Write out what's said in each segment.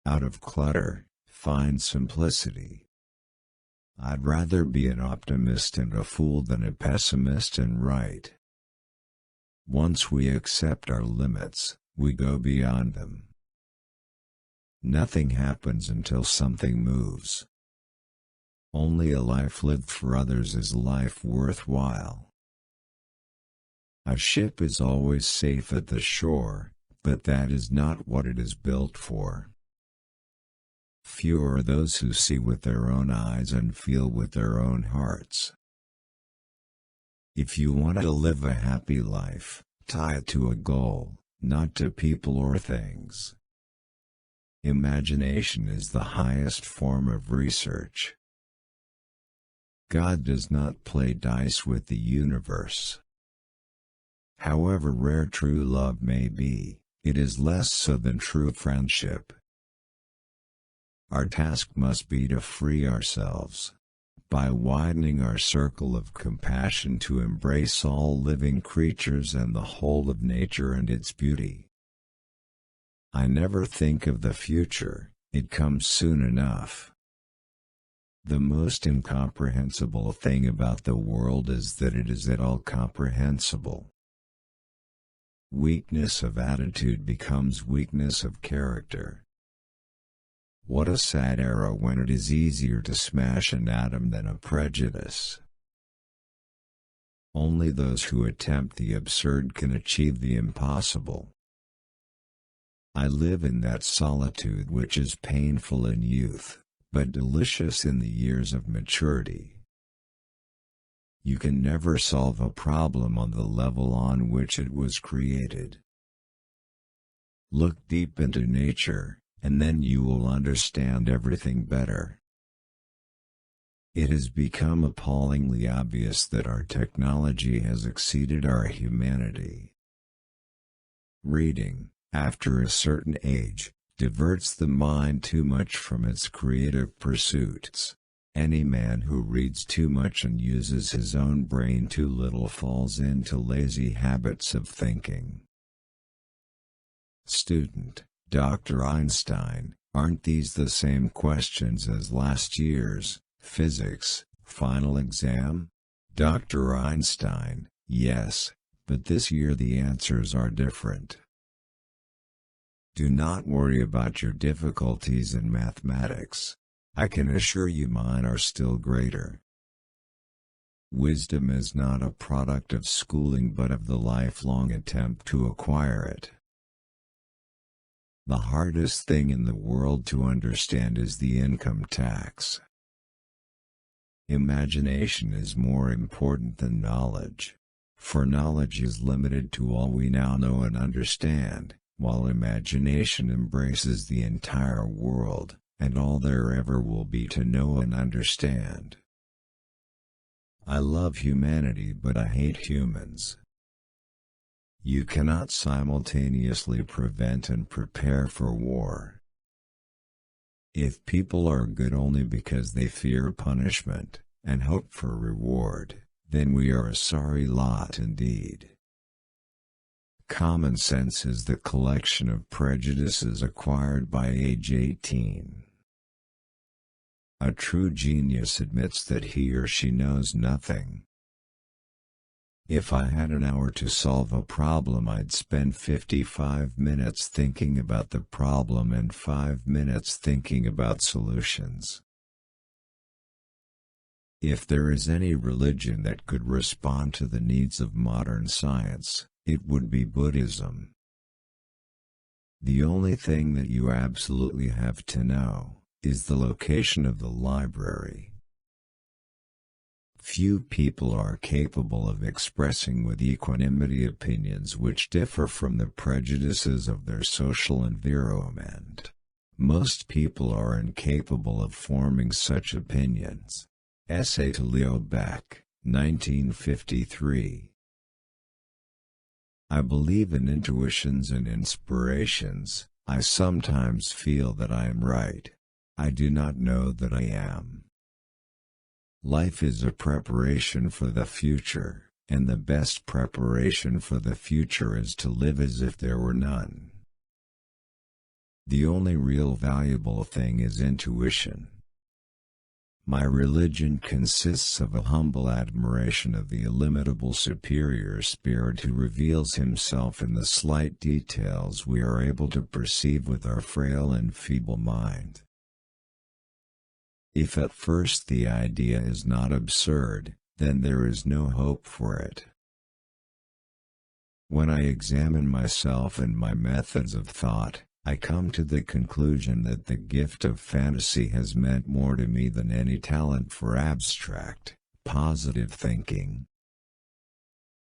Out of clutter, find simplicity. I'd rather be an optimist and a fool than a pessimist and right. Once we accept our limits, we go beyond them. Nothing happens until something moves. Only a life lived for others is a life worthwhile. A ship is always safe at the shore, but that is not what it is built for. Few are those who see with their own eyes and feel with their own hearts. If you want to live a happy life, tie it to a goal, not to people or things. Imagination is the highest form of research. God does not play dice with the universe. However rare true love may be, it is less so than true friendship. Our task must be to free ourselves, by widening our circle of compassion to embrace all living creatures and the whole of nature and its beauty. I never think of the future, it comes soon enough. The most incomprehensible thing about the world is that it is at all comprehensible. Weakness of attitude becomes weakness of character. What a sad era when it is easier to smash an atom than a prejudice. Only those who attempt the absurd can achieve the impossible. I live in that solitude which is painful in youth, but delicious in the years of maturity. You can never solve a problem on the level on which it was created. Look deep into nature, and then you will understand everything better. It has become appallingly obvious that our technology has exceeded our humanity. Reading, after a certain age, diverts the mind too much from its creative pursuits. Any man who reads too much and uses his own brain too little falls into lazy habits of thinking. Student, Dr. Einstein, aren't these the same questions as last year's physics final exam? Dr. Einstein, yes, but this year the answers are different. Do not worry about your difficulties in mathematics. I can assure you mine are still greater. Wisdom is not a product of schooling but of the lifelong attempt to acquire it. The hardest thing in the world to understand is the income tax. Imagination is more important than knowledge, for knowledge is limited to all we now know and understand, while imagination embraces the entire world, and all there ever will be to know and understand. I love humanity but I hate humans. You cannot simultaneously prevent and prepare for war. If people are good only because they fear punishment, and hope for reward, then we are a sorry lot indeed. Common sense is the collection of prejudices acquired by age 18. A true genius admits that he or she knows nothing. If I had an hour to solve a problem, I'd spend 55 minutes thinking about the problem and 5 minutes thinking about solutions. If there is any religion that could respond to the needs of modern science, it would be Buddhism. The only thing that you absolutely have to know is the location of the library. Few people are capable of expressing with equanimity opinions which differ from the prejudices of their social environment. Most people are incapable of forming such opinions. Essay to Leo Beck, 1953. I believe in intuitions and inspirations. I sometimes feel that I am right. I do not know that I am. Life is a preparation for the future, and the best preparation for the future is to live as if there were none. The only real valuable thing is intuition. My religion consists of a humble admiration of the illimitable superior spirit who reveals himself in the slight details we are able to perceive with our frail and feeble mind. If at first the idea is not absurd, then there is no hope for it. When I examine myself and my methods of thought, I come to the conclusion that the gift of fantasy has meant more to me than any talent for abstract, positive thinking.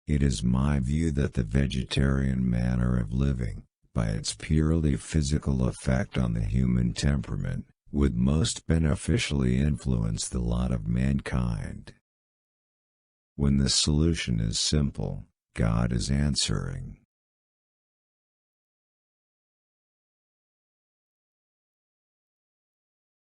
It is my view that the vegetarian manner of living, by its purely physical effect on the human temperament, would most beneficially influence the lot of mankind. When the solution is simple, God is answering.